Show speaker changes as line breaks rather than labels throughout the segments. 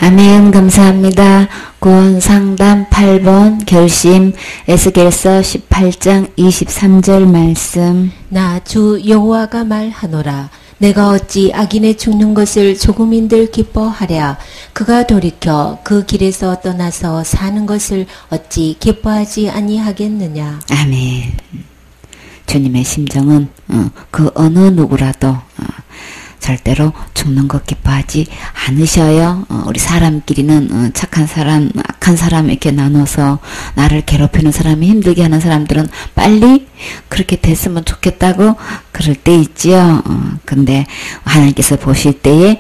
아멘. 감사합니다. 구원상담 8번 결심 에스겔서 18장 23절 말씀.
나 주 여호와가 말하노라. 내가 어찌 악인의 죽는 것을 조금인들 기뻐하랴. 그가 돌이켜 그 길에서 떠나서 사는 것을 어찌 기뻐하지 아니하겠느냐.
아멘. 주님의 심정은 그 어느 누구라도 절대로 죽는 것 기뻐하지 않으셔요. 우리 사람끼리는 착한 사람, 악한 사람 이렇게 나눠서 나를 괴롭히는 사람이 힘들게 하는 사람들은 빨리 그렇게 됐으면 좋겠다고 그럴 때 있지요. 근데 하나님께서 보실 때에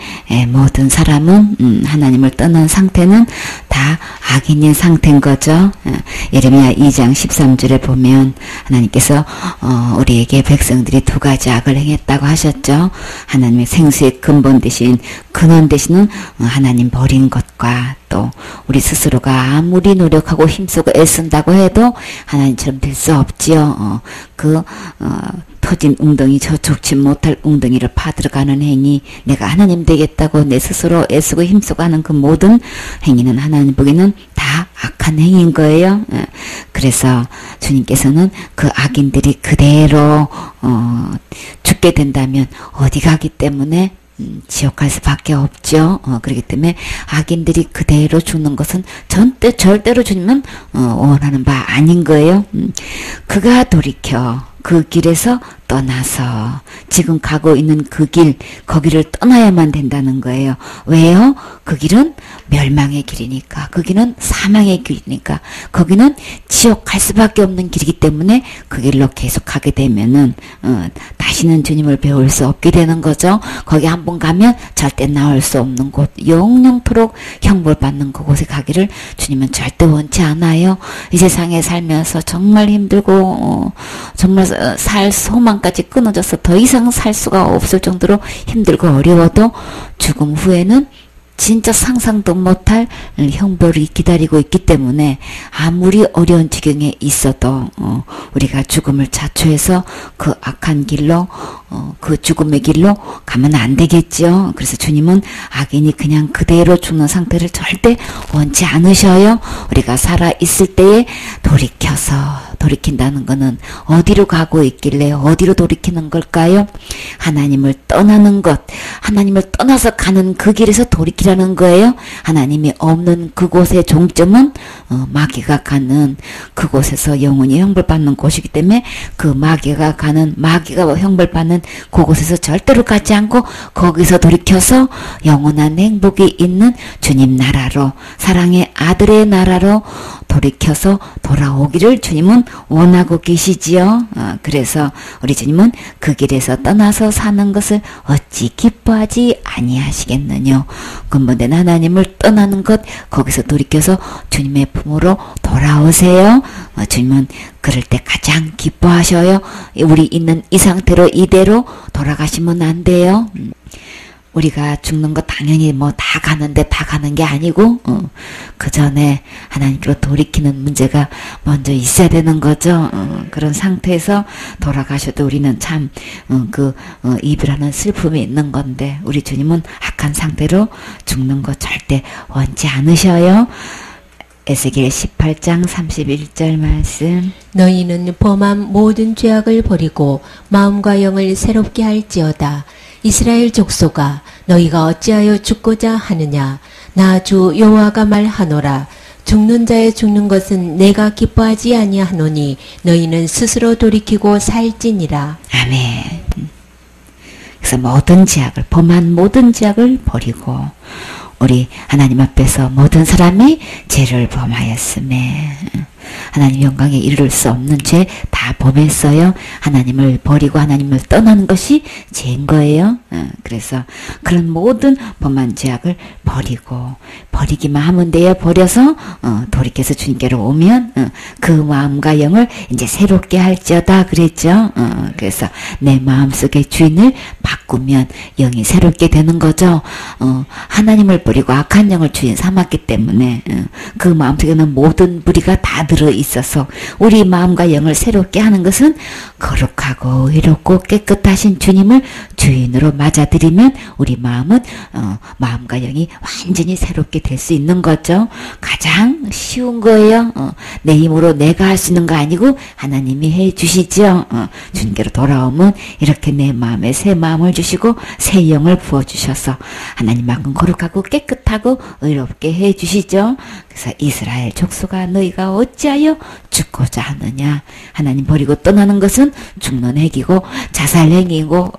모든 사람은 하나님을 떠난 상태는 다 악인인 상태인 거죠. 예레미야 2장 13절에 보면 하나님께서 우리에게 백성들이 두 가지 악을 행했다고 하셨죠. 하나님의 생수의 근본 대신 근원 대신은 하나님 버린 것과 또 우리 스스로가 아무리 노력하고 힘쓰고 애쓴다고 해도 하나님처럼 될 수 없지요. 터진 웅덩이 저촉지 못할 웅덩이를 파들어가는 행위, 내가 하나님 되겠다고 내 스스로 애쓰고 힘쓰고 하는 그 모든 행위는 하나님 보기에는 다 악한 행위인 거예요. 그래서 주님께서는 그 악인들이 그대로 죽게 된다면 어디 가기 때문에 지옥 갈 수밖에 없죠. 그렇기 때문에 악인들이 그대로 죽는 것은 절대로 주님은 원하는 바 아닌 거예요. 그가 돌이켜 그 길에서 떠나서 지금 가고 있는 그 길, 거기를 떠나야만 된다는 거예요. 왜요? 그 길은 멸망의 길이니까, 그 길은 사망의 길이니까, 거기는 지옥 갈 수밖에 없는 길이기 때문에 그 길로 계속 가게 되면은 다시는 주님을 배울 수 없게 되는 거죠. 거기 한번 가면 절대 나올 수 없는 곳, 영영토록 형벌받는 그곳에 가기를 주님은 절대 원치 않아요. 이 세상에 살면서 정말 힘들고 정말 살 소망까지 끊어져서 더 이상 살 수가 없을 정도로 힘들고 어려워도 죽음 후에는 진짜 상상도 못할 형벌이 기다리고 있기 때문에 아무리 어려운 지경에 있어도 우리가 죽음을 자초해서 그 악한 길로 그 죽음의 길로 가면 안 되겠죠. 그래서 주님은 악인이 그냥 그대로 죽는 상태를 절대 원치 않으셔요. 우리가 살아 있을 때에 돌이킨다는 것은 어디로 가고 있길래 어디로 돌이키는 걸까요? 하나님을 떠나는 것, 하나님을 떠나서 가는 그 길에서 돌이키라는 거예요. 하나님이 없는 그곳의 종점은 마귀가 가는 그곳에서 영원히 형벌받는 곳이기 때문에 그 마귀가 형벌받는 그곳에서 절대로 가지 않고 거기서 돌이켜서 영원한 행복이 있는 주님 나라로, 사랑의 아들의 나라로 돌이켜서 돌아오기를 주님은 원하고 계시지요. 그래서 우리 주님은 그 길에서 떠나서 사는 것을 어찌 기뻐하지 아니하시겠느냐. 근본된 하나님을 떠나는 것, 거기서 돌이켜서 주님의 품으로 돌아오세요. 주님은 그럴 때 가장 기뻐하셔요. 우리 있는 이 상태로 이대로 돌아가시면 안 돼요. 우리가 죽는 거 당연히 다 가는데 다 가는 게 아니고 그 전에 하나님께로 돌이키는 문제가 먼저 있어야 되는 거죠. 그런 상태에서 돌아가셔도 우리는 참 이별하는 슬픔이 있는 건데 우리 주님은 악한 상태로 죽는 거 절대 원치 않으셔요. 에스겔 18장 31절 말씀.
너희는 범한 모든 죄악을 버리고 마음과 영을 새롭게 할지어다. 이스라엘 족속아, 너희가 어찌하여 죽고자 하느냐. 나 주 여호와가 말하노라. 죽는 자의 죽는 것은 내가 기뻐하지 아니하노니 너희는 스스로 돌이키고 살지니라.
아멘. 그래서 범한 모든 죄악을 버리고 우리 하나님 앞에서 모든 사람이 죄를 범하였음에 하나님 영광에 이를 수 없는 죄 다 범했어요. 하나님을 버리고 하나님을 떠나는 것이 죄인 거예요. 그래서 그런 모든 범한 죄악을 버리기만 하면 돼요. 버려서 돌이켜서 주님께로 오면 그 마음과 영을 이제 새롭게 할지어다 그랬죠. 그래서 내 마음속의 주인을 바꾸면 영이 새롭게 되는 거죠. 하나님을 버리고 악한 영을 주인 삼았기 때문에 그 마음속에는 모든 무리가 다 들어 있어서 우리 마음과 영을 새롭게 하는 것은 거룩하고 의롭고 깨끗하신 주님을 주인으로 맞아들이면 우리 마음은 마음과 영이 완전히 새롭게 될 수 있는 거죠. 가장 쉬운 거예요. 내 힘으로 내가 할 수 있는 거 아니고 하나님이 해 주시죠. 주님께로 돌아오면 이렇게 내 마음에 새 마음을 주시고 새 영을 부어주셔서 하나님만큼 거룩하고 깨끗하고 의롭게 해 주시죠. 그래서 이스라엘 족속아 너희가 어찌하여 죽고자 하느냐. 하나님 버리고 떠나는 것은 죽는 행위고 자살 행위고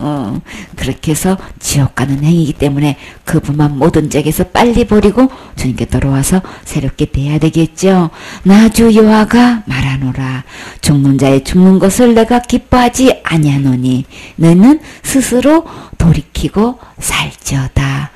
그렇게 해서 지옥 가는 행위이기 때문에 그 부만 모든 짝에서 빨리 버리고 주님께 돌아와서 새롭게 돼야 되겠죠. 나 주 여호와가 말하노라. 죽는 자의 죽는 것을 내가 기뻐하지 아니하노니 너는 스스로 돌이키고 살지어다.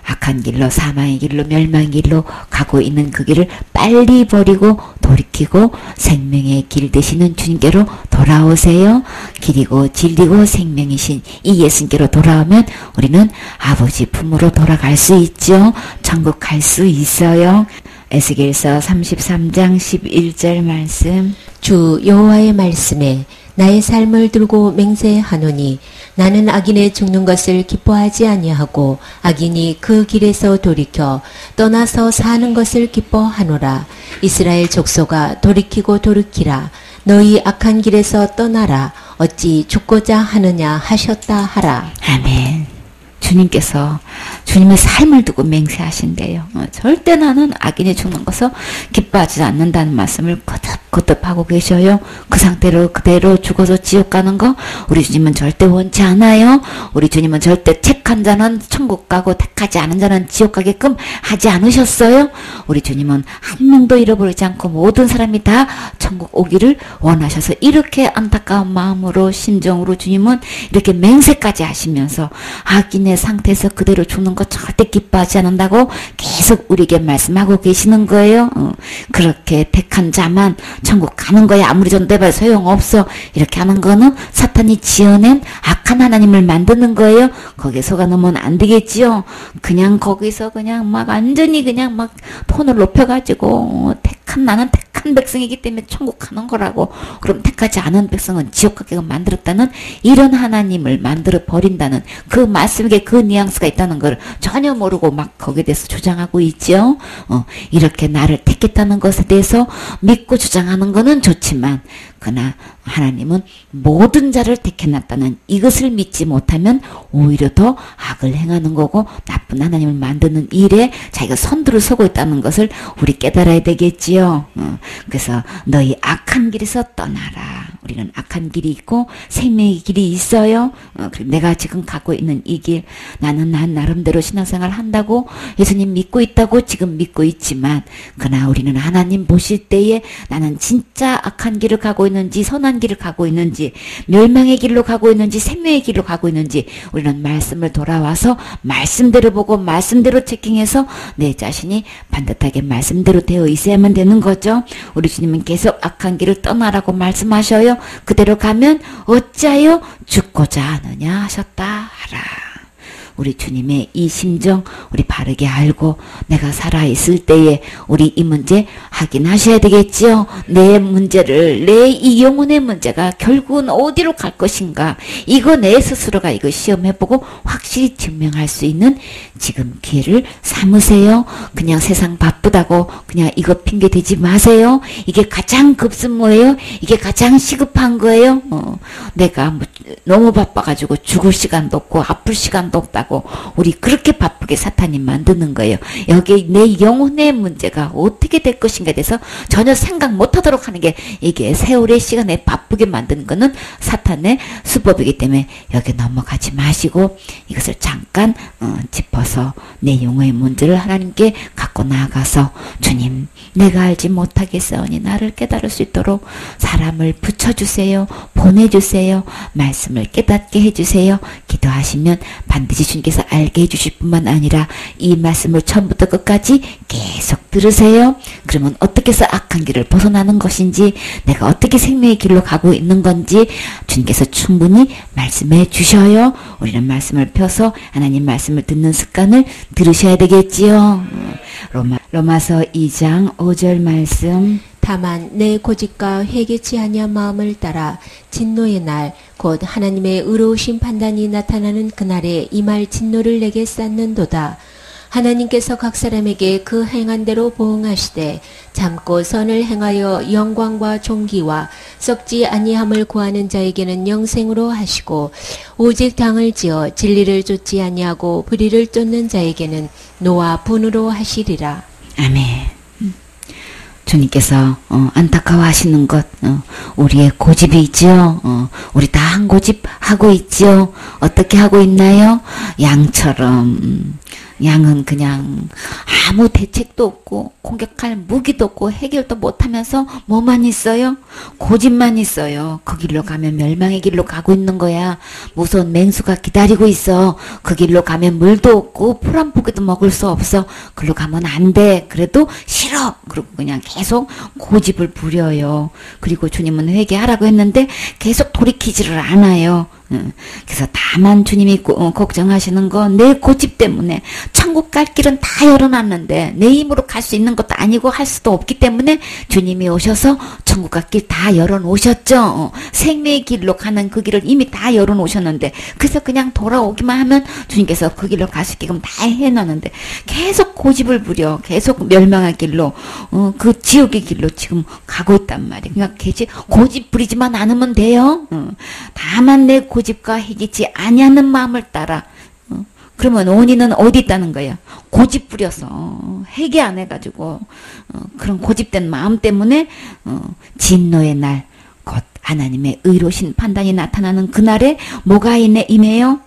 악한 길로 사망의 길로 멸망의 길로 가고 있는 그 길을 빨리 버리고 돌이키고 생명의 길 되시는 주님께로 돌아오세요. 길이고 진리고 생명이신 이 예수님께로 돌아오면 우리는 아버지 품으로 돌아갈 수 있죠. 천국 갈 수 있어요. 에스겔서 33장 11절 말씀.
주 여호와의 말씀에 나의 삶을 들고 맹세하노니 나는 악인의 죽는 것을 기뻐하지 아니하고 악인이 그 길에서 돌이켜 떠나서 사는 것을 기뻐하노라. 이스라엘 족속아 돌이키고 돌이키라. 너희 악한 길에서 떠나라. 어찌 죽고자 하느냐 하셨다 하라.
아멘. 주님께서 주님의 삶을 두고 맹세하신대요. 절대 나는 악인이 죽는 것을 기뻐하지 않는다는 말씀을 거듭하고 계셔요. 그 상태로 그대로 죽어서 지옥 가는 거 우리 주님은 절대 원치 않아요. 우리 주님은 절대 택한 자는 천국 가고 택하지 않은 자는 지옥 가게끔 하지 않으셨어요. 우리 주님은 한 명도 잃어버리지 않고 모든 사람이 다 천국 오기를 원하셔서 이렇게 안타까운 마음으로 심정으로 주님은 이렇게 맹세까지 하시면서 악인의 상태에서 그대로 죽는 거 절대 기뻐하지 않는다고 계속 우리에게 말씀하고 계시는 거예요. 그렇게 택한 자만 천국 가는 거야. 아무리 전대발 소용없어. 이렇게 하는 거는 사탄이 지어낸 악한 하나님을 만드는 거예요. 거기에 속아놓으면 안 되겠지요. 그냥 거기서 그냥 막 완전히 그냥 막 톤을 높여가지고 나는 택한 백성이기 때문에 천국 가는 거라고. 그럼 택하지 않은 백성은 지옥 가게끔 만들었다는 이런 하나님을 만들어 버린다는 그 말씀에 그 뉘앙스가 있다는 걸 전혀 모르고 막 거기에 대해서 주장하고 있죠. 이렇게 나를 택했다는 것에 대해서 믿고 주장하는 거는 좋지만 그러나 하나님은 모든 자를 택해놨다는 이것을 믿지 못하면 오히려 더 악을 행하는 거고 나쁜 하나님을 만드는 일에 자기가 선두를 서고 있다는 것을 우리 깨달아야 되겠지요. 그래서 너희 악한 길에서 떠나라. 우리는 악한 길이 있고 생명의 길이 있어요. 내가 지금 가고 있는 이 길, 나는 난 나름대로 신앙생활 한다고 예수님 믿고 있다고 지금 믿고 있지만 그러나 우리는 하나님 보실 때에 나는 진짜 악한 길을 가고 있는지 선한 길을 가고 있는지 멸망의 길로 가고 있는지 생명의 길로 가고 있는지 우리는 말씀을 돌아와서 말씀대로 보고 말씀대로 체킹해서 내 자신이 반듯하게 말씀대로 되어 있어야만 되는 거죠. 우리 주님은 계속 악한 길을 떠나라고 말씀하셔요. 그대로 가면 어찌하여 죽고자 하느냐 하셨다 하라. 우리 주님의 이 심정 우리 바르게 알고 내가 살아있을 때에 우리 이 문제 확인하셔야 되겠지요. 내 문제를 내 이 영혼의 문제가 결국은 어디로 갈 것인가 이거 내 스스로가 이거 시험해보고 확실히 증명할 수 있는 지금 기회를 삼으세요. 그냥 세상 바쁘다고 그냥 이거 핑계 대지 마세요. 이게 가장 급선무예요. 이게 가장 시급한 거예요. 내가 뭐 너무 바빠가지고 죽을 시간도 없고 아플 시간도 없다고 우리 그렇게 바쁘게 사탄이 만드는 거예요. 여기 내 영혼의 문제가 어떻게 될 것인가에 대해서 전혀 생각 못하도록 하는 게 이게 세월의 시간에 바쁘게 만드는 거는 사탄의 수법이기 때문에 여기 넘어가지 마시고 이것을 잠깐 짚어서 내 영혼의 문제를 하나님께 갖고 나아가서 주님 내가 알지 못하겠사오니 나를 깨달을 수 있도록 사람을 붙여주세요. 보내주세요. 말씀을 깨닫게 해주세요. 기도하시면 반드시 주님께서 알게 해주실 뿐만 아니라 이 말씀을 처음부터 끝까지 계속 들으세요. 그러면 어떻게 해서 악한 길을 벗어나는 것인지 내가 어떻게 생명의 길로 가고 있는 건지 주님께서 충분히 말씀해 주셔요. 우리는 말씀을 펴서 하나님 말씀을 듣는 습관을 들으셔야 되겠지요. 로마서 2장 5절 말씀.
다만 내 고집과 회개치 아니한 마음을 따라 진노의 날 곧 하나님의 의로우신 판단이 나타나는 그날에 임할 진노를 내게 쌓는도다. 하나님께서 각 사람에게 그 행한 대로 보응하시되 참고 선을 행하여 영광과 존귀와 썩지 아니함을 구하는 자에게는 영생으로 하시고 오직 당을 지어 진리를 쫓지 아니하고 불의를 쫓는 자에게는 노와 분으로 하시리라.
아멘. 주님께서 안타까워하시는 것 우리의 고집이 있지요. 우리 다 한 고집 하고 있지요. 어떻게 하고 있나요? 양처럼 양은 그냥 아무 대책도 없고 공격할 무기도 없고 해결도 못하면서 뭐만 있어요? 고집만 있어요. 그 길로 가면 멸망의 길로 가고 있는 거야. 무서운 맹수가 기다리고 있어. 그 길로 가면 물도 없고 풀 한 포기도 먹을 수 없어. 그리로 가면 안 돼. 그래도 싫어. 그리고 그냥 계속 고집을 부려요. 그리고 주님은 회개하라고 했는데 계속 돌이키지를 않아요. 그래서 다만 주님이 걱정하시는 건 내 고집 때문에 천국 갈 길은 다 열어놨는데 내 힘으로 갈 수 있는 것도 아니고 할 수도 없기 때문에 주님이 오셔서 천국 갈 길 다 열어놓으셨죠. 생명의 길로 가는 그 길을 이미 다 열어놓으셨는데 그래서 그냥 돌아오기만 하면 주님께서 그 길로 갈 수 있게끔 다 해놨는데 계속 고집을 부려 계속 멸망의 길로 그 지옥의 길로 지금 가고 있단 말이에요. 그러니까 고집 부리지만 않으면 돼요. 다만 내 고집과 해기치 아니하는 마음을 따라 그러면 원인은 어디 있다는 거야? 고집 부려서 회개 안 해가지고 그런 고집된 마음 때문에 진노의 날 곧 하나님의 의로신 판단이 나타나는 그날에 뭐가 임해요?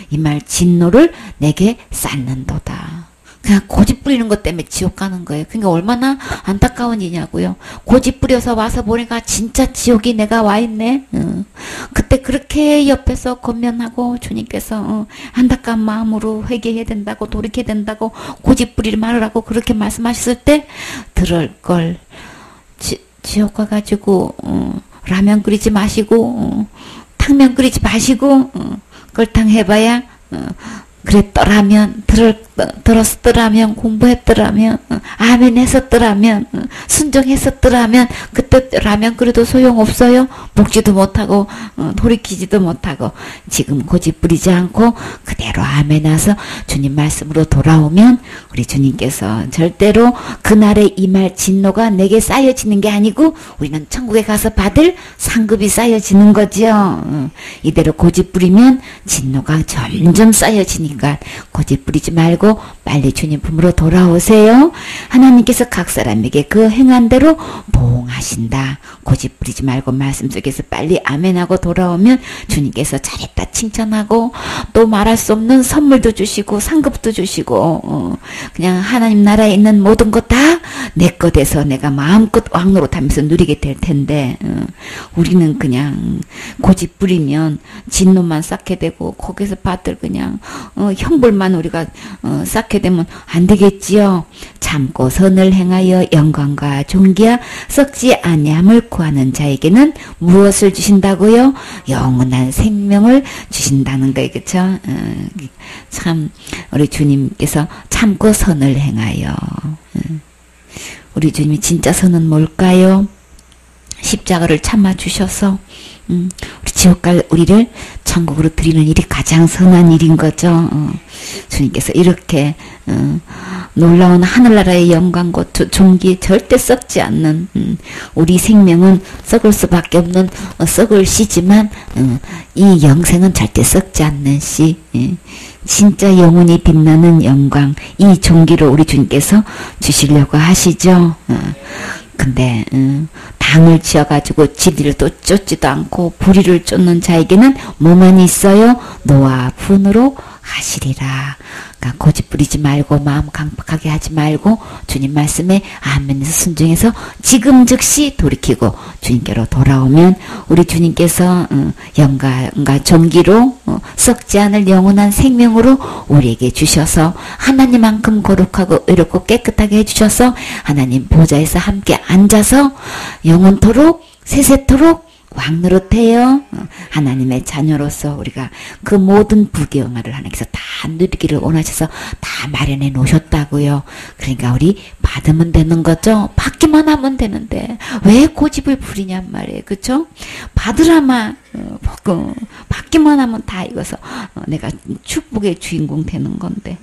이 말 진노를 내게 쌓는도다. 그냥 고집 부리는 것 때문에 지옥 가는 거예요. 그러니까 얼마나 안타까운 일이냐고요. 고집 부려서 와서 보니까 진짜 지옥이 내가 와 있네. 그때 그렇게 옆에서 권면하고 주님께서 안타까운 마음으로 회개해야 된다고 돌이켜야 된다고 고집 부리지 말으라고 그렇게 말씀하셨을 때 들을 걸 지옥 가가지고 라면 끓이지 마시고 탕면 끓이지 마시고 꿀탕 해봐야 그랬더라면 들었더라면 공부했더라면 아멘 했었더라면 순종했었더라면 그때 라면 끓여도 소용없어요. 먹지도 못하고 돌이키지도 못하고 지금 고집 부리지 않고 그대로 아멘 하서 주님 말씀으로 돌아오면 우리 주님께서 절대로 그날에 임할 진노가 내게 쌓여지는 게 아니고 우리는 천국에 가서 받을 상급이 쌓여지는 거죠. 이대로 고집 부리면 진노가 점점 쌓여지니까 고집 부리지 말고 빨리 주님 품으로 돌아오세요. 하나님께서 각 사람에게 그 행한 대로 보응하신다. 고집 부리지 말고 말씀 속에서 빨리 아멘하고 돌아오면 주님께서 잘했다 칭찬하고 또 말할 수 없는 선물도 주시고 상급도 주시고 그냥 하나님 나라에 있는 모든 것 다 내 것 돼서 내가 마음껏 왕노릇하면서 누리게 될 텐데 우리는 그냥 고집 부리면 진노만 쌓게 되고 거기서 받을 그냥 형벌만 우리가 쌓게 되면 안 되겠지요. 참고 선을 행하여 영광과 존귀와 썩지 아니함을 구하는 자에게는 무엇을 주신다고요? 영원한 생명을 주신다는 거예요. 그렇죠? 참 우리 주님께서 참고 선을 행하여 우리 주님이 진짜 선은 뭘까요? 십자가를 참아주셔서 우리 지옥 갈 우리를 천국으로 드리는 일이 가장 선한 일인 거죠. 주님께서 이렇게 놀라운 하늘나라의 영광과 존귀 절대 썩지 않는 우리 생명은 썩을 수밖에 없는 썩을 씨지만 이 영생은 절대 썩지 않는 씨 진짜 영원히 빛나는 영광 이 존귀를 우리 주님께서 주시려고 하시죠. 근데 당을 지어가지고 지리를 또 쫓지도 않고 불의를 쫓는 자에게는 뭐만 있어요? 노와 분으로 하시리라. 그러니까 고집 부리지 말고 마음 강팍하게 하지 말고 주님 말씀에 아멘에서 순종해서 지금 즉시 돌이키고 주님께로 돌아오면 우리 주님께서 영광과 존귀로 썩지 않을 영원한 생명으로 우리에게 주셔서 하나님만큼 거룩하고 의롭고 깨끗하게 해주셔서 하나님 보좌에서 함께 앉아서 영원토록 세세토록 왕노릇해요. 하나님의 자녀로서 우리가 그 모든 부귀영화를 하나님께서 다 누리기를 원하셔서 다 마련해 놓으셨다고요. 그러니까 우리 받으면 되는 거죠. 받기만 하면 되는데 왜 고집을 부리냔 말이에요. 그쵸? 받으라만 받기만 하면 다 익어서 내가 축복의 주인공 되는 건데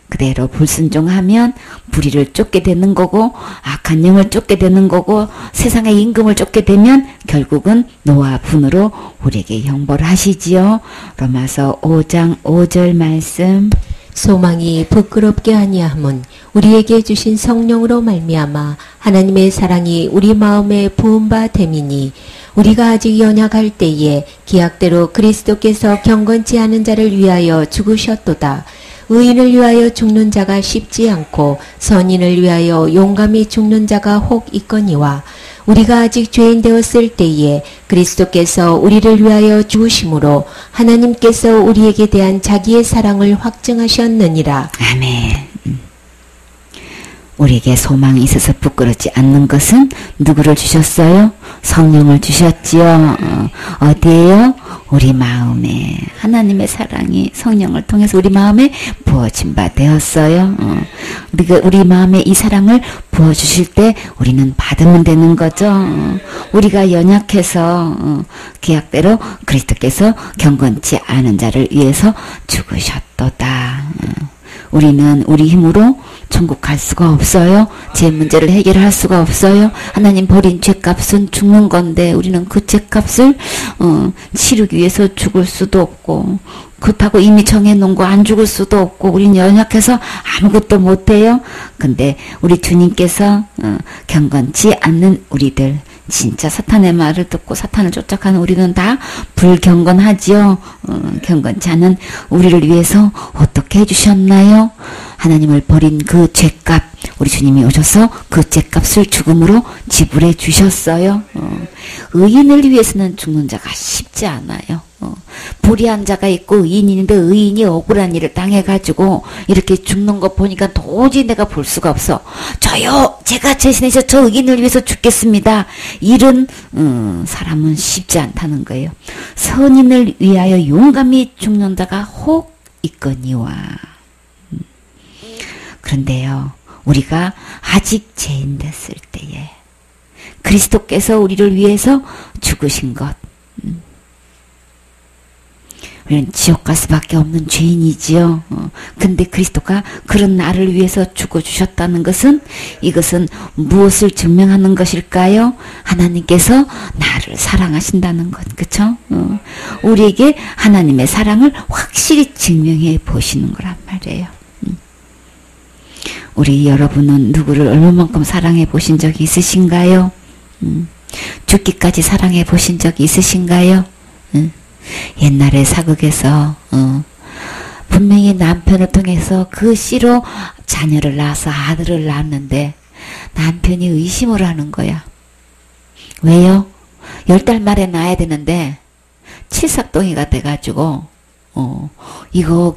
그대로 불순종하면 불의를 쫓게 되는 거고 악한 영을 쫓게 되는 거고 세상의 임금을 쫓게 되면 결국은 노와 분으로 우리에게 형벌을 하시지요. 로마서 5장 5절 말씀.
소망이 부끄럽게 아니함은 우리에게 주신 성령으로 말미암아 하나님의 사랑이 우리 마음에 부은 바 됨이니 우리가 아직 연약할 때에 기약대로 그리스도께서 경건치 않은 자를 위하여 죽으셨도다. 의인을 위하여 죽는 자가 쉽지 않고 선인을 위하여 용감히 죽는 자가 혹 있거니와 우리가 아직 죄인 되었을 때에 그리스도께서 우리를 위하여 죽으심으로 하나님께서 우리에게 대한 자기의 사랑을 확증하셨느니라.
아멘. 우리에게 소망이 있어서 부끄럽지 않는 것은 누구를 주셨어요? 성령을 주셨지요. 어디에요? 우리 마음에 하나님의 사랑이 성령을 통해서 우리 마음에 부어진 바 되었어요. 우리 마음에 이 사랑을 부어주실 때 우리는 받으면 되는 거죠. 우리가 연약해서 계약대로 그리스도께서 경건치 않은 자를 위해서 죽으셨도다. 우리는 우리 힘으로 천국 갈 수가 없어요. 제 문제를 해결할 수가 없어요. 하나님 버린 죄값은 죽는 건데 우리는 그 죄값을 치르기 위해서 죽을 수도 없고 그렇다고 이미 정해놓은 거 안 죽을 수도 없고 우리는 연약해서 아무것도 못해요. 근데 우리 주님께서 경건치 않는 우리들 진짜 사탄의 말을 듣고 사탄을 쫓아가는 우리는 다 불경건하지요. 경건치 않은 우리를 위해서 어떻게 해주셨나요? 하나님을 버린 그 죄값 우리 주님이 오셔서 그 죄값을 죽음으로 지불해 주셨어요. 의인을 위해서는 죽는 자가 쉽지 않아요. 불의한 자가 있고 의인인데 의인이 억울한 일을 당해가지고 이렇게 죽는 거 보니까 도저히 내가 볼 수가 없어. 저요 제가 대신해서 저 의인을 위해서 죽겠습니다. 이런 사람은 쉽지 않다는 거예요. 선인을 위하여 용감히 죽는 자가 혹 있거니와. 그런데요 우리가 아직 죄인 됐을 때에 그리스도께서 우리를 위해서 죽으신 것 우리는 지옥 갈 수밖에 없는 죄인이지요. 근데 그리스도가 그런 나를 위해서 죽어주셨다는 것은 이것은 무엇을 증명하는 것일까요? 하나님께서 나를 사랑하신다는 것, 그쵸? 우리에게 하나님의 사랑을 확실히 증명해 보시는 거란 말이에요. 우리 여러분은 누구를 얼마만큼 사랑해 보신 적이 있으신가요? 죽기까지 사랑해 보신 적이 있으신가요? 옛날에 사극에서 분명히 남편을 통해서 그 씨로 자녀를 낳아서 아들을 낳았는데 남편이 의심을 하는 거야. 왜요? 10달 말에 낳아야 되는데 칠삭동이가 돼가지고 이거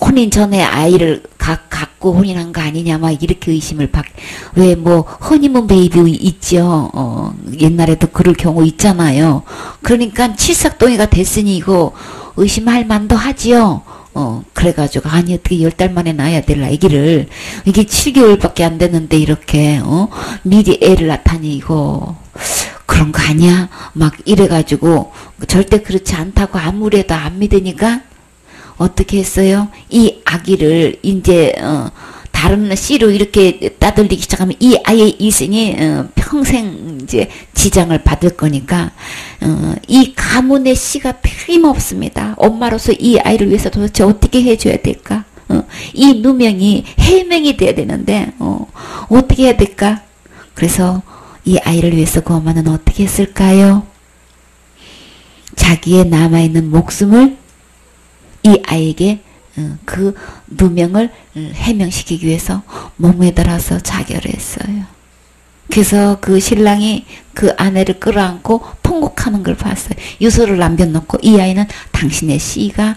혼인 전에 아이를 갖고 혼인한 거 아니냐 막 이렇게 의심을 왜 뭐 허니문 베이비 있죠. 옛날에도 그럴 경우 있잖아요. 그러니까 칠삭동이가 됐으니 이거 의심할 만도 하지요. 그래가지고 아니 어떻게 10달 만에 낳아야 될 아기를 이게 7개월밖에 안 됐는데 이렇게 미리 애를 낳다니 이거 그런 거 아니야? 막 이래가지고 절대 그렇지 않다고 아무래도 안 믿으니까 어떻게 했어요? 이 아기를 이제 다른 씨로 이렇게 따돌리기 시작하면 이 아이의 이생이 평생 이제 지장을 받을 거니까 이 가문의 씨가 틀림없습니다. 엄마로서 이 아이를 위해서 도대체 어떻게 해줘야 될까? 이 누명이 해명이 돼야 되는데 어떻게 해야 될까? 그래서 이 아이를 위해서 그 엄마는 어떻게 했을까요? 자기의 남아있는 목숨을 이 아이에게 그 누명을 해명시키기 위해서 몸에 달아서 자결을 했어요. 그래서 그 신랑이 그 아내를 끌어안고 통곡하는 걸 봤어요. 유서를 남겨놓고 이 아이는 당신의 씨가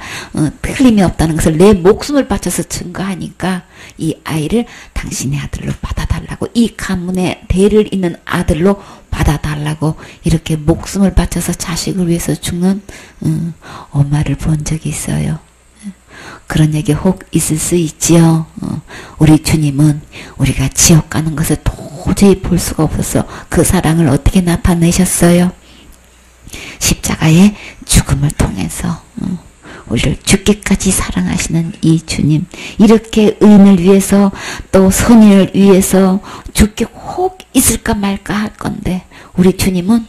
틀림이 없다는 것을 내 목숨을 바쳐서 증거하니까 이 아이를 당신의 아들로 받아달라고 이 가문의 대를 잇는 아들로 받아달라고 이렇게 목숨을 바쳐서 자식을 위해서 죽는 엄마를 본 적이 있어요. 그런 얘기 혹 있을 수 있지요. 우리 주님은 우리가 지옥 가는 것을 도저히 볼 수가 없어서 그 사랑을 어떻게 나타내셨어요? 십자가의 죽음을 통해서 우리를 죽기까지 사랑하시는 이 주님, 이렇게 의인을 위해서 또 선인을 위해서 죽게 혹 있을까 말까 할 건데 우리 주님은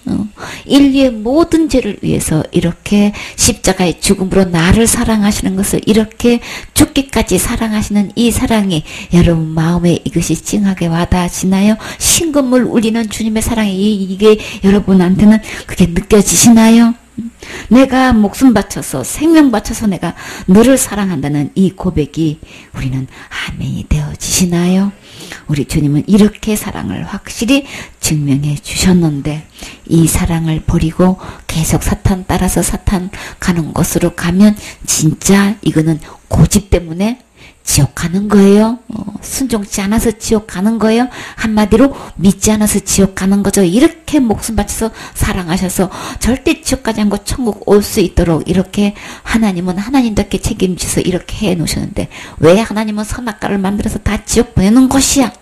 인류의 모든 죄를 위해서 이렇게 십자가의 죽음으로 나를 사랑하시는 것을, 이렇게 죽기까지 사랑하시는 이 사랑이 여러분 마음에 이것이 찡하게 와닿으시나요? 신금을 울리는 주님의 사랑이 이게 여러분한테는 그게 느껴지시나요? 내가 목숨 바쳐서 생명 바쳐서 내가 너를 사랑한다는 이 고백이 우리는 아멘이 되어지시나요? 우리 주님은 이렇게 사랑을 확실히 증명해 주셨는데 이 사랑을 버리고 계속 사탄 따라서 사탄 가는 곳으로 가면 진짜 이거는 고집 때문에 지옥 가는 거예요. 순종치 않아서 지옥 가는 거예요. 한마디로 믿지 않아서 지옥 가는 거죠. 이렇게 목숨 바쳐서 사랑하셔서 절대 지옥 가지 않고 천국 올 수 있도록 이렇게 하나님은 하나님답게 책임지서 이렇게 해 놓으셨는데 왜 하나님은 선악과를 만들어서 다 지옥 보내는 것이야?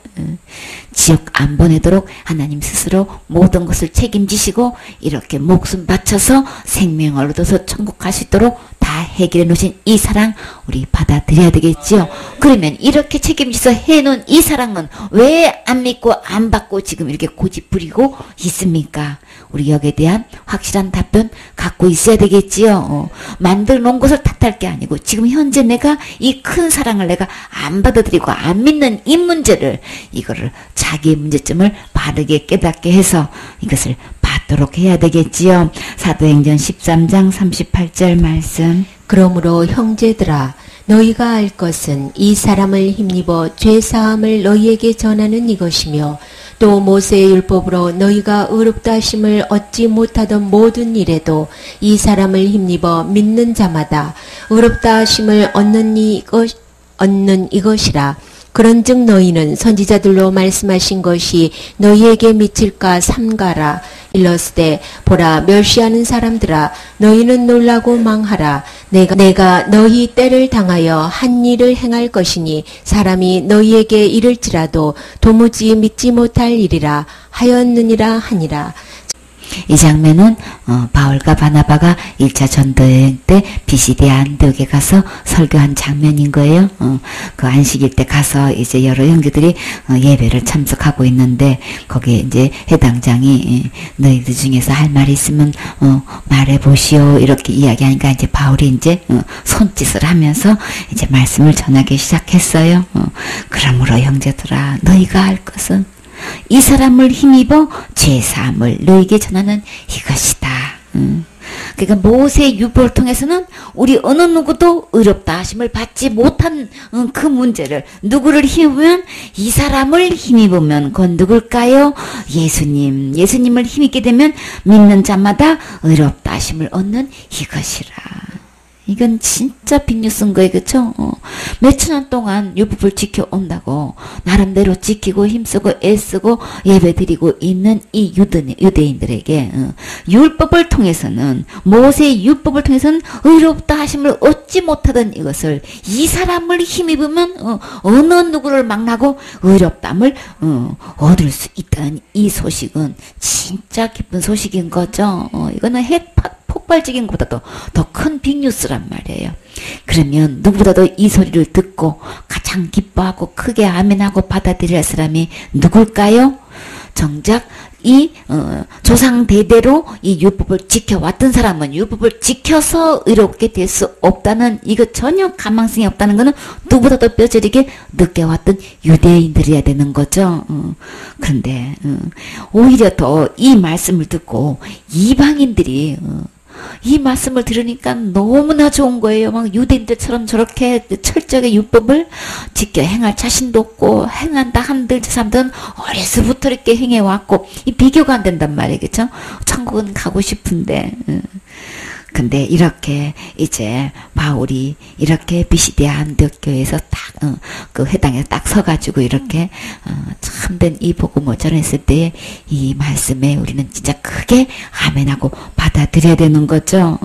지옥 안 보내도록 하나님 스스로 모든 것을 책임지시고 이렇게 목숨 바쳐서 생명을 얻어서 천국 갈 수 있도록 다 해결해 놓으신 이 사랑 우리 받아들여야 되겠지요. 그러면 이렇게 책임져서 해놓은 이 사랑은 왜 안 믿고 안 받고 지금 이렇게 고집 부리고 있습니까? 우리 여기에 대한 확실한 답변 갖고 있어야 되겠지요. 만들어 놓은 것을 탓할 게 아니고 지금 현재 내가 이 큰 사랑을 내가 안 받아들이고 안 믿는 이 문제를, 이거를 자기의 문제점을 바르게 깨닫게 해서 이것을 받도록 해야 되겠지요. 사도행전 13장 38절 말씀.
그러므로 형제들아 너희가 알 것은 이 사람을 힘입어 죄사함을 너희에게 전하는 이것이며 또 모세의 율법으로 너희가 의롭다 하심을 얻지 못하던 모든 일에도 이 사람을 힘입어 믿는 자마다 의롭다 하심을 얻는 이것이라. 그런즉 너희는 선지자들로 말씀하신 것이 너희에게 미칠까 삼가라. 일러스되 보라 멸시하는 사람들아 너희는 놀라고 망하라. 내가 너희 때를 당하여 한 일을 행할 것이니 사람이 너희에게 이를지라도 도무지 믿지 못할 일이라 하였느니라 하니라.
이 장면은 바울과 바나바가 1차 전도여행 때 비시디아 안디옥에 가서 설교한 장면인 거예요. 그 안식일 때 가서 이제 여러 형제들이 예배를 참석하고 있는데 거기에 이제 해당장이 너희들 중에서 할 말이 있으면 말해보시오 이렇게 이야기하니까 이제 바울이 이제 손짓을 하면서 이제 말씀을 전하기 시작했어요. 그러므로 형제들아 너희가 알 것은 이 사람을 힘입어 죄사함을 너에게 전하는 이것이다. 그러니까 모세의 율법을 통해서는 우리 어느 누구도 의롭다 하심을 받지 못한 그 문제를 누구를 힘입으면 이 사람을 힘입으면 그건 누굴까요? 예수님을 힘입게 되면 믿는 자마다 의롭다 하심을 얻는 이것이라. 이건 진짜 빅뉴스인 거예요. 그쵸? 몇천 년 동안 율법을 지켜온다고 나름대로 지키고 힘쓰고 애쓰고 예배드리고 있는 이 유대인들에게 율법을 통해서는 모세의 율법을 통해서는 의롭다 하심을 얻지 못하던 이것을 이 사람을 힘입으면 어느 누구를 망라고 의롭담을 얻을 수 있다는 이 소식은 진짜 기쁜 소식인 거죠. 이거는 폭발적인 것보다도 더 큰 빅뉴스란 말이에요. 그러면 누구보다도 이 소리를 듣고 가장 기뻐하고 크게 아멘하고 받아들일 사람이 누굴까요? 정작 이 조상 대대로 이 율법을 지켜왔던 사람은 율법을 지켜서 의롭게 될 수 없다는, 이거 전혀 가망성이 없다는 것은 누구보다도 뼈저리게 느껴왔던 유대인들이어야 되는 거죠. 그런데 오히려 더 이 말씀을 듣고 이방인들이 이 말씀을 들으니까 너무나 좋은 거예요. 막 유대인들처럼 저렇게 철저하게 율법을 지켜 행할 자신도 없고 행한다 한들 저 사람들은 어려서부터 이렇게 행해왔고 이 비교가 안 된단 말이에요. 그렇죠? 천국은 가고 싶은데 근데 이렇게 이제 바울이 이렇게 비시디아 안디옥교에서 딱 그 회당에 딱 서가지고 이렇게 참된 이 복음을 전했을 때 이 말씀에 우리는 진짜 크게 아멘하고 받아들여야 되는 거죠.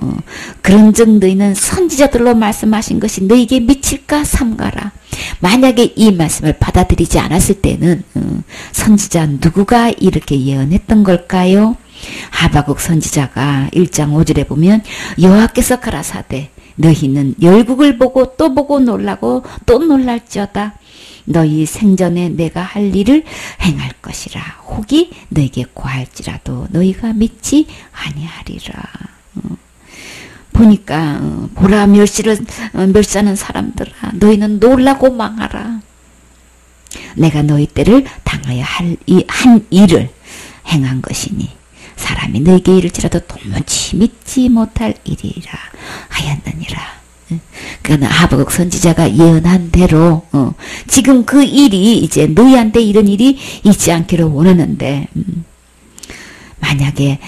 그런즉 너희는 선지자들로 말씀하신 것이 너희에게 미칠까 삼가라. 만약에 이 말씀을 받아들이지 않았을 때는 선지자 누구가 이렇게 예언했던 걸까요? 하박국 선지자가 1장 5절에 보면 여호와께서 가라사대 너희는 열국을 보고 또 보고 놀라고 또 놀랄지어다. 너희 생전에 내가 할 일을 행할 것이라. 혹이 너에게 고할지라도 너희가 믿지 아니하리라. 보니까 보라 멸시하는 사람들아 너희는 놀라고 망하라. 내가 너희 때를 당하여 한 일을 행한 것이니 사람이 너에게 이를지라도 도무지 믿지 못할 일이라 하였느니라. 그러니까 하박국 선지자가 예언한 대로 지금 그 일이 이제 너희한테 이런 일이 있지 않기를 원하는데 만약에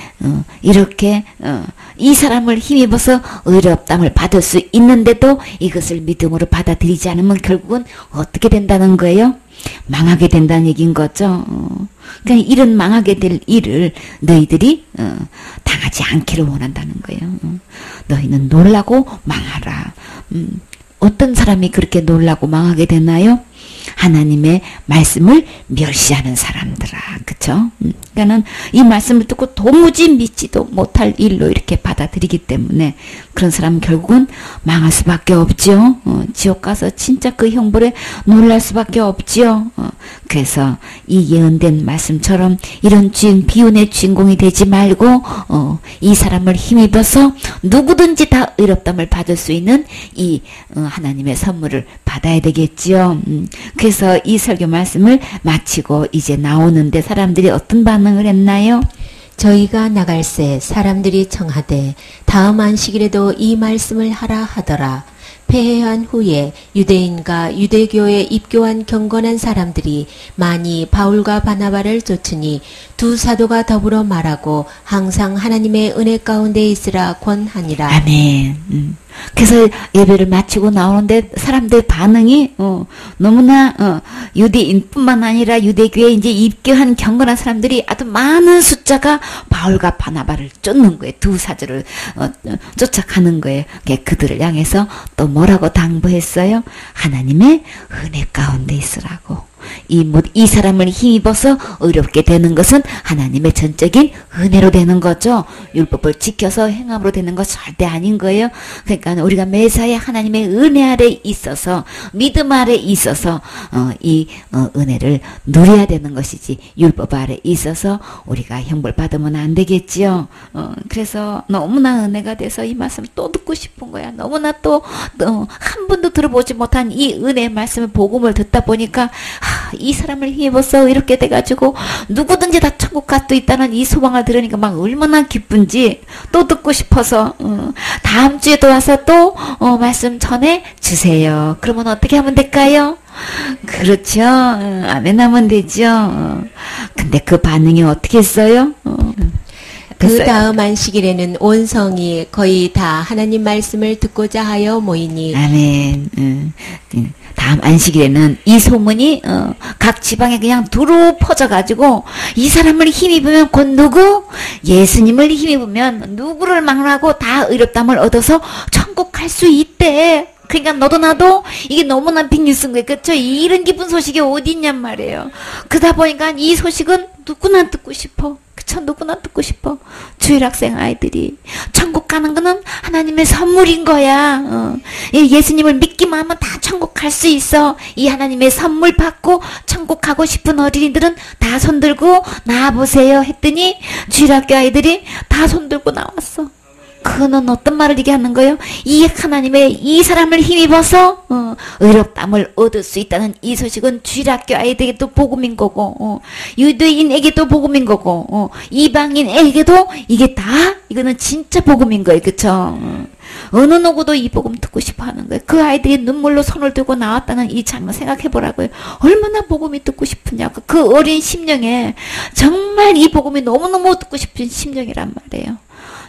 이렇게 이 사람을 힘입어서 의롭담을 받을 수 있는데도 이것을 믿음으로 받아들이지 않으면 결국은 어떻게 된다는 거예요? 망하게 된다는 얘기인 거죠. 그러니까 이런 망하게 될 일을 너희들이 당하지 않기를 원한다는 거예요. 너희는 놀라고 망하라. 어떤 사람이 그렇게 놀라고 망하게 되나요? 하나님의 말씀을 멸시하는 사람들아. 그쵸? 그러니까는 이 말씀을 듣고 도무지 믿지도 못할 일로 이렇게 받아들이기 때문에 그런 사람은 결국은 망할 수밖에 없죠. 지옥 가서 진짜 그 형벌에 놀랄 수밖에 없죠. 그래서 이 예언된 말씀처럼 이런 비운의 주인공이 되지 말고 이 사람을 힘입어서 누구든지 다 의롭담을 받을 수 있는 이 하나님의 선물을 받아야 되겠지요. 그래서 이 설교 말씀을 마치고 이제 나오는데 사람들이 어떤 반응을 했나요?
저희가 나갈새 사람들이 청하되 다음 안식일에도 이 말씀을 하라 하더라. 폐해한 후에 유대인과 유대교에 입교한 경건한 사람들이 많이 바울과 바나바를 쫓으니 두 사도가 더불어 말하고 항상 하나님의 은혜 가운데 있으라 권하니라.
아멘. 그래서 예배를 마치고 나오는데 사람들 반응이 너무나 유대인뿐만 아니라 유대교에 이제 입교한 경건한 사람들이 아주 많은 숫자가 바울과 바나바를 쫓는 거예요. 두 사도를 쫓아가는 거예요. 그들을 향해서 또 뭐라고 당부했어요? 하나님의 은혜 가운데 있으라고. 이 사람을 힘입어서 의롭게 되는 것은 하나님의 전적인 은혜로 되는 거죠. 율법을 지켜서 행함으로 되는 것 절대 아닌 거예요. 그러니까 우리가 매사에 하나님의 은혜 아래 있어서 믿음 아래 있어서 이 은혜를 누려야 되는 것이지 율법 아래 있어서 우리가 형벌 받으면 안 되겠지요. 그래서 너무나 은혜가 돼서 이 말씀을 또 듣고 싶은 거야. 너무나 또 한 번도 들어보지 못한 이 은혜의 말씀을 복음을 듣다 보니까 이 사람을 힘입어서 이렇게 돼가지고 누구든지 다 천국 갈 수 있다는 이 소망을 들으니까 막 얼마나 기쁜지 또 듣고 싶어서 다음 주에도 와서 또 말씀 전해 주세요. 그러면 어떻게 하면 될까요? 그렇죠. 아멘 하면 되죠. 근데 그 반응이 어떻게 했어요?
그 다음 안식일에는 온 성이 거의 다 하나님 말씀을 듣고자 하여 모이니
아멘. 다음 안식일에는 이 소문이 각 지방에 그냥 두루 퍼져가지고 이 사람을 힘입으면 곧 누구? 예수님을 힘입으면 누구를 망하고 다 의롭담을 얻어서 천국 갈 수 있대. 그러니까 너도 나도 이게 너무나 빅뉴스인 거예요. 그렇죠? 이런 기쁜 소식이 어디 있냔 말이에요. 그러다 보니까 이 소식은 누구나 듣고 싶어. 그쵸? 누구나 듣고 싶어. 주일학생 아이들이 천국 가는 거는 하나님의 선물인 거야. 예수님을 믿기만 하면 다 천국 갈 수 있어. 이 하나님의 선물 받고 천국 가고 싶은 어린이들은 다 손들고 나와보세요 했더니 주일학교 아이들이 다 손들고 나왔어. 그는 어떤 말을 얘기하는 거예요? 이 하나님의 이 사람을 힘입어서 의롭담을 얻을 수 있다는 이 소식은 주일학교 아이들에게도 복음인 거고 유대인에게도 복음인 거고 이방인에게도 이게 다 이거는 진짜 복음인 거예요. 그쵸? 어느 누구도 이 복음 듣고 싶어 하는 거예요. 그 아이들이 눈물로 손을 들고 나왔다는 이 장면 생각해보라고요. 얼마나 복음이 듣고 싶으냐고. 그 어린 심령에 정말 이 복음이 너무너무 듣고 싶은 심령이란 말이에요.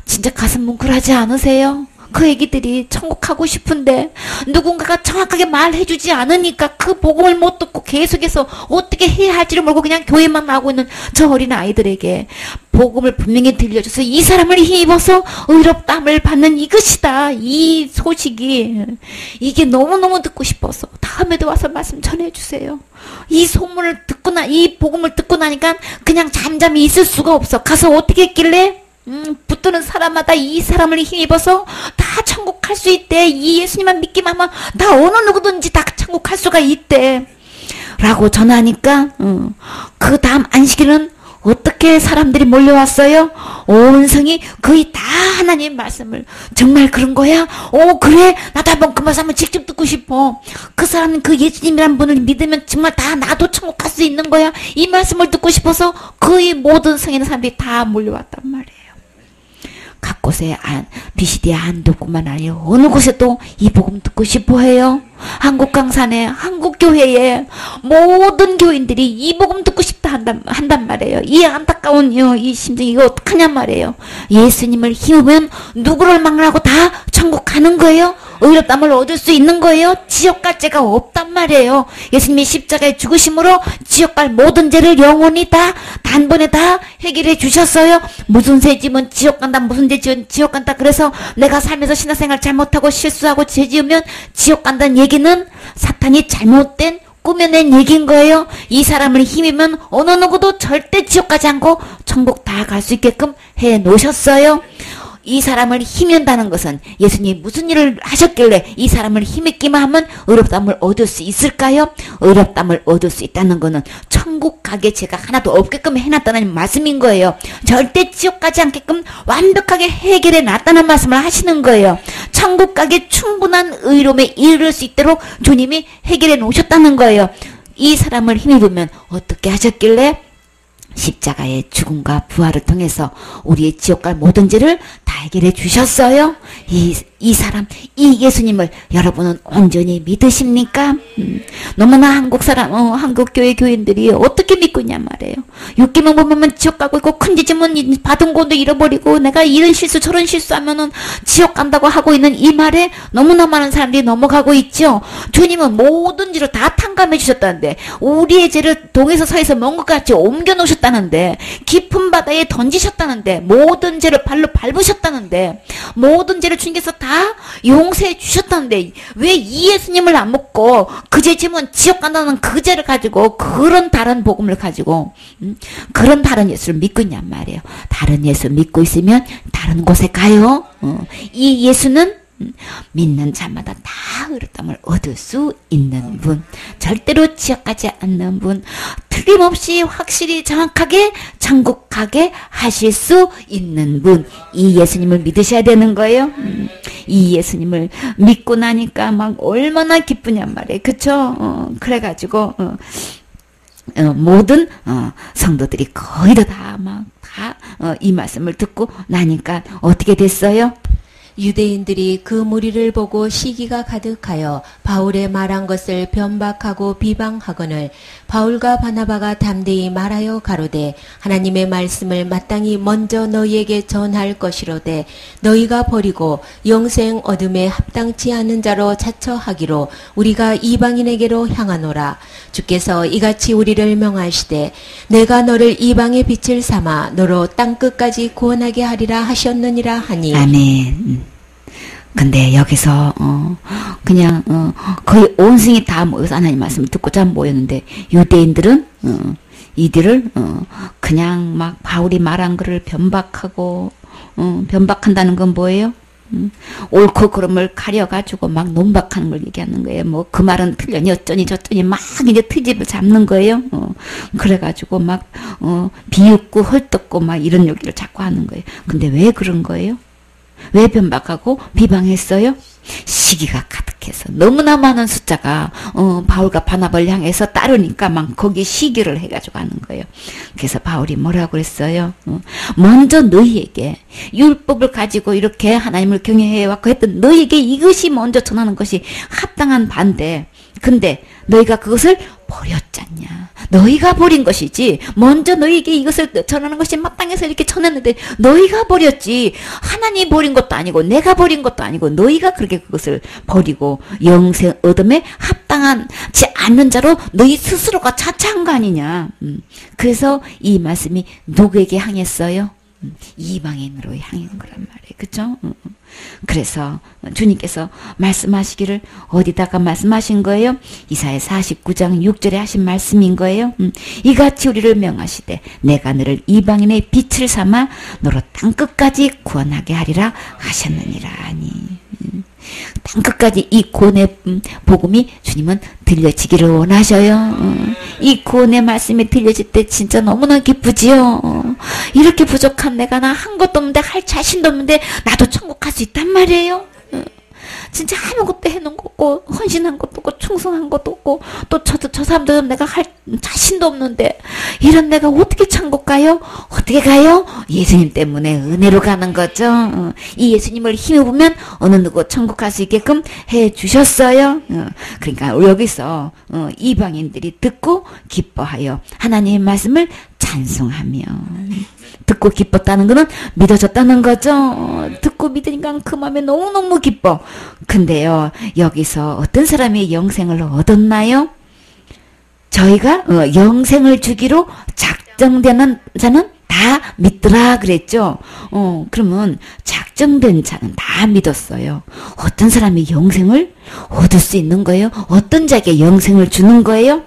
진짜 가슴 뭉클하지 않으세요? 그 애기들이 천국 가고 싶은데 누군가가 정확하게 말해주지 않으니까 그 복음을 못 듣고 계속해서 어떻게 해야 할지를 모르고 그냥 교회만 나오고 있는 저 어린 아이들에게 복음을 분명히 들려줘서 이 사람을 힘입어서 의롭다함을 받는 이것이다. 이 소식이 이게 너무너무 듣고 싶어서 다음에도 와서 말씀 전해주세요. 이 소문을 듣고 이 복음을 듣고 나니까 그냥 잠잠히 있을 수가 없어. 가서 어떻게 했길래? 붙드는 사람마다 이 사람을 힘입어서 다 천국 갈 수 있대. 이 예수님만 믿기만 하면 다 어느 누구든지 다 천국 갈 수가 있대. 라고 전하니까 그 다음 안식일은 어떻게 사람들이 몰려왔어요? 온 성이 거의 다 하나님의 말씀을 정말 그런 거야? 그래? 나도 한번 그 말씀 한번 직접 듣고 싶어. 그 사람은 그 예수님이란 분을 믿으면 정말 다 나도 천국 갈 수 있는 거야? 이 말씀을 듣고 싶어서 거의 모든 성에 있는 사람들이 다 몰려왔단 말이에요. 각 곳에 BCD에 안도뿐만 아니라 어느 곳에도 이 복음 듣고 싶어 해요. 한국강산에 한국교회에 모든 교인들이 이 복음 듣고 싶다 한단 말이에요. 이 안타까운 이 심정이 이거 어떡하냔 말이에요. 예수님을 힘으면 누구를 막론하고 다 천국 가는 거예요. 의롭다함을 얻을 수 있는 거예요. 지옥 갈 죄가 없단 말이에요. 예수님이 십자가에 죽으심으로 지옥 갈 모든 죄를 영원히 다 단번에 다 해결해 주셨어요. 무슨 죄 지으면 지옥 간다. 무슨 죄 지으면 지옥 간다. 그래서 내가 살면서 신앙생활 잘못하고 실수하고 죄 지으면 지옥 간다는 얘기는 사탄이 잘못된 꾸며낸 얘기인 거예요. 이 사람을 힘이면 어느 누구도 절대 지옥 가지 않고 천국 다 갈 수 있게끔 해 놓으셨어요. 이 사람을 힘인다는 것은 예수님이 무슨 일을 하셨길래 이 사람을 힘있기만 하면 의롭다함을 얻을 수 있을까요? 의롭다함을 얻을 수 있다는 것은 천국 가게 죄가 하나도 없게끔 해놨다는 말씀인 거예요. 절대 지옥 가지 않게끔 완벽하게 해결해 놨다는 말씀을 하시는 거예요. 천국 가게 충분한 의로움에 이를 수 있도록 주님이 해결해 놓으셨다는 거예요. 이 사람을 힘입으면 어떻게 하셨길래? 십자가의 죽음과 부활을 통해서 우리의 지옥 갈 모든 죄를 다 해결해 주셨어요. 이 사람, 이 예수님을 여러분은 온전히 믿으십니까? 너무나 한국 사람, 한국 교회 교인들이 어떻게 믿고 있냔 말이에요. 6개명 보면 지옥 가고 있고, 큰 지지면 받은 것도 잃어버리고, 내가 이런 실수 저런 실수하면은 지옥 간다고 하고 있는 이 말에 너무나 많은 사람들이 넘어가고 있죠. 주님은 모든 죄를 다 탕감해 주셨다는데, 우리의 죄를 동에서 서에서 먼 것 같이 옮겨 놓으셨다는데, 깊은 바다에 던지셨다는데, 모든 죄를 발로 밟으셨다는데, 모든 죄를 주님께서 다 용서해 주셨다는데 왜 이 예수님을 안 먹고 그 죄 지면 지옥 간다는 그 죄를 가지고 그런 다른 복음을 가지고 그런 다른 예수를 믿고 있냔 말이에요. 다른 예수 믿고 있으면 다른 곳에 가요. 이 예수는 믿는 자마다 다 의롭다함을 얻을 수 있는 분, 절대로 지옥 가지 않는 분, 틀림없이 확실히 정확하게 천국 가게 하실 수 있는 분, 이 예수님을 믿으셔야 되는 거예요. 이 예수님을 믿고 나니까 막 얼마나 기쁘냔 말이에요. 그쵸? 그래가지고 모든 성도들이 거의 다 이 말씀을 듣고 나니까 어떻게 됐어요?
유대인들이 그 무리를 보고 시기가 가득하여 바울의 말한 것을 변박하고 비방하거늘 바울과 바나바가 담대히 말하여 가로되 하나님의 말씀을 마땅히 먼저 너희에게 전할 것이로되 너희가 버리고 영생 얻음에 합당치 않은 자로 자처하기로 우리가 이방인에게로 향하노라. 주께서 이같이 우리를 명하시되 내가 너를 이방의 빛을 삼아 너로 땅끝까지 구원하게 하리라 하셨느니라 하니.
아멘. 근데 여기서 그냥 거의 온 성이 다 모여서 하나님 말씀을 듣고자 모였는데 유대인들은 이들을 그냥 막 바울이 말한 거를 변박하고 변박한다는 건 뭐예요? 옳고 그름을 가려가지고 막 논박하는 걸 얘기하는 거예요. 뭐 그 말은 틀렸니 어쩌니 저쩌니 막 이제 트집을 잡는 거예요. 그래가지고 막 비웃고 헐뜯고 막 이런 얘기를 자꾸 하는 거예요. 근데 왜 그런 거예요? 왜 변박하고 비방했어요? 시기가 가득해서 너무나 많은 숫자가 바울과 바나바를 향해서 따르니까 막 거기 시기를 해가지고 하는 거예요. 그래서 바울이 뭐라고 그랬어요? 먼저 너희에게 율법을 가지고 이렇게 하나님을 경외해왔고 했던 너희에게 이것이 먼저 전하는 것이 합당한 반대. 근데 너희가 그것을 버렸잖냐. 너희가 버린 것이지. 먼저 너희에게 이것을 전하는 것이 마땅해서 이렇게 전했는데 너희가 버렸지. 하나님이 버린 것도 아니고 내가 버린 것도 아니고 너희가 그렇게 그것을 버리고 영생 얻음에 합당하지 않는 자로 너희 스스로가 자처한 거 아니냐. 그래서 이 말씀이 누구에게 향했어요? 이방인으로 향한 거란 말이에요. 그쵸? 그래서 주님께서 말씀하시기를 어디다가 말씀하신 거예요? 이사야 49장 6절에 하신 말씀인 거예요. 이같이 우리를 명하시되 내가 너를 이방인의 빛을 삼아 너로 땅끝까지 구원하게 하리라 하셨느니라 하니. 땅끝까지 이 구원의 복음이 주님은 들려지기를 원하셔요. 이 구원의 말씀이 들려질 때 진짜 너무나 기쁘지요. 이렇게 부족한 내가 나 한 것도 없는데 할 자신도 없는데 나도 천국 갈 수 있단 말이에요. 진짜 아무것도 해놓은 거 없고 헌신한 것도 없고 충성한 것도 없고 또 저 사람들은 내가 할 자신도 없는데 이런 내가 어떻게 천국 가요? 어떻게 가요? 예수님 때문에 은혜로 가는 거죠. 이 예수님을 힘입으면 어느 누구 천국 갈 수 있게끔 해주셨어요. 그러니까 여기서 이방인들이 듣고 기뻐하여 하나님의 말씀을 찬송하며 듣고 기뻤다는 것은 믿어졌다는 거죠. 듣고 믿으니까 그 마음에 너무너무 기뻐. 근데요 여기서 어떤 사람이 영생을 얻었나요? 저희가 영생을 주기로 작정되는 자는 다 믿더라 그랬죠. 그러면 작정된 자는 다 믿었어요. 어떤 사람이 영생을 얻을 수 있는 거예요? 어떤 자에게 영생을 주는 거예요?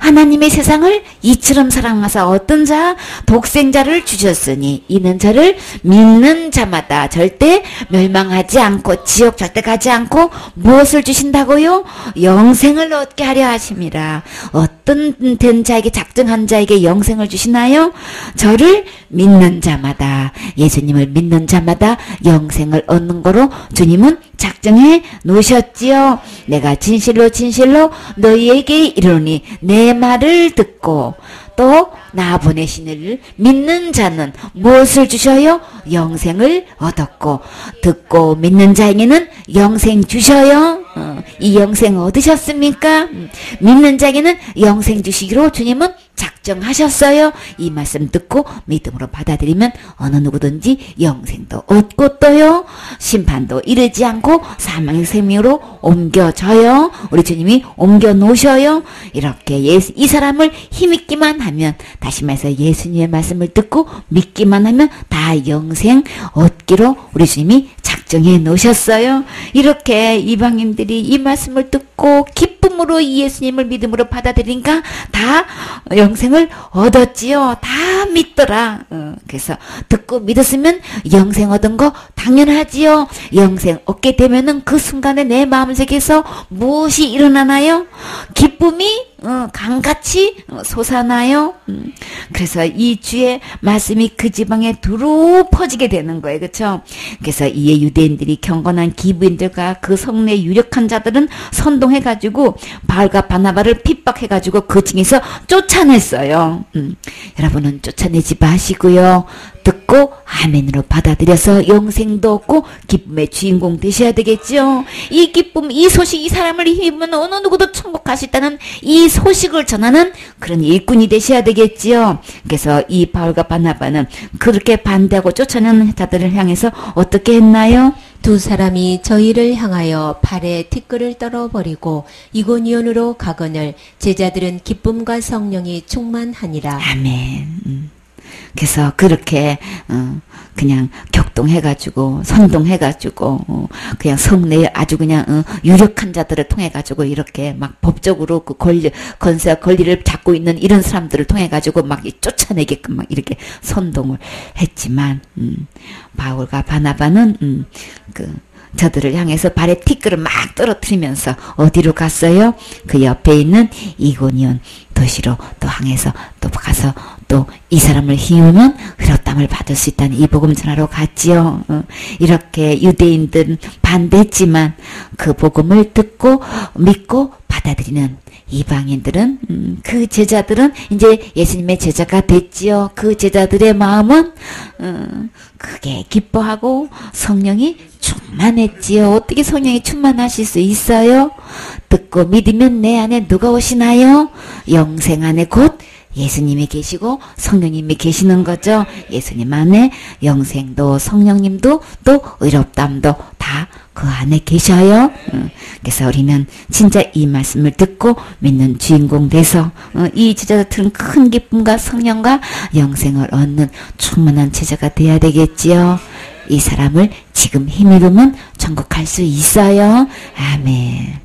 하나님의 세상을 이처럼 사랑하사 어떤 자 독생자를 주셨으니 이는 저를 믿는 자마다 절대 멸망하지 않고 지옥 절대 가지 않고 무엇을 주신다고요? 영생을 얻게 하려 하심이라. 어떤 된 자에게 작정한 자에게 영생을 주시나요? 저를 믿는 자마다 예수님을 믿는 자마다 영생을 얻는 거로 주님은 작정해 놓으셨지요. 내가 진실로 진실로 너희에게 이르노니 내 말을 듣고 또 나 보내신 이를 믿는 자는 무엇을 주셔요? 영생을 얻었고 듣고 믿는 자에게는 영생 주셔요. 이 영생 얻으셨습니까? 믿는 자에게는 영생 주시기로 주님은 작정하셨어요. 이 말씀 듣고 믿음으로 받아들이면 어느 누구든지 영생도 얻고 또요 심판도 이르지 않고 사망의 생명으로 옮겨져요. 우리 주님이 옮겨 놓으셔요. 이렇게 이 사람을 힘있기만 하면 다시 말해서 예수님의 말씀을 듣고 믿기만 하면 다 영생 얻기로 우리 주님이 작정해 놓으셨어요. 이렇게 이방인들이 이 말씀을 듣고 기쁨으로 이 예수님을 믿음으로 받아들이니까 다 영생을 얻었지요. 다 믿더라. 그래서 듣고 믿었으면 영생 얻은 거 당연하지요. 영생 얻게 되면은 그 순간에 내 마음속에서 무엇이 일어나나요? 기쁨이 강같이 솟아나요. 그래서 이 주의 말씀이 그 지방에 두루 퍼지게 되는 거예요. 그렇죠? 그래서 이에 유대인들이 경건한 기부인들과 그 성내 유력한 자들은 선동해가지고 바울과 바나바를 핍박해가지고 그 층에서 쫓아냈어요. 여러분은 쫓아내지 마시고요. 듣고 아멘으로 받아들여서 영생도 얻고 기쁨의 주인공 되셔야 되겠죠. 이 기쁨, 이 소식, 이 사람을 힘입으면 어느 누구도 천국 갈 수 있다는 이 소식을 전하는 그런 일꾼이 되셔야 되겠지요. 그래서 이 바울과 바나바는 그렇게 반대하고 쫓아내는 자들을 향해서 어떻게 했나요?
두 사람이 저희를 향하여 발에 티끌을 떨어버리고 이고니온으로 가거늘 제자들은 기쁨과 성령이 충만하니라.
아멘. 그래서 그렇게 그냥 격동해가지고 선동해가지고 그냥 성내에 아주 그냥 유력한 자들을 통해가지고 이렇게 막 법적으로 그 권세와 권리를 잡고 있는 이런 사람들을 통해가지고 막 쫓아내게끔 막 이렇게 선동을 했지만 바울과 바나바는 저들을 향해서 발에 티끌을 막 떨어뜨리면서 어디로 갔어요? 그 옆에 있는 이고니온 도시로 또 향해서 또 가서 또 이 사람을 힘으면 회로땀을 받을 수 있다는 이 복음 전하러 갔지요. 이렇게 유대인들은 반대했지만 그 복음을 듣고 믿고 받아들이는 이방인들은 그 제자들은 이제 예수님의 제자가 됐지요. 그 제자들의 마음은 크게 기뻐하고 성령이 충만했지요. 어떻게 성령이 충만하실 수 있어요? 듣고 믿으면 내 안에 누가 오시나요? 영생 안에 곧 예수님이 계시고 성령님이 계시는 거죠. 예수님 안에 영생도 성령님도 또 의롭담도 다 그 안에 계셔요. 그래서 우리는 진짜 이 말씀을 듣고 믿는 주인공 돼서 이 제자가 들은 큰 기쁨과 성령과 영생을 얻는 충만한 제자가 돼야 되겠지요. 이 사람을 지금 힘입으면 천국 갈 수 있어요. 아멘.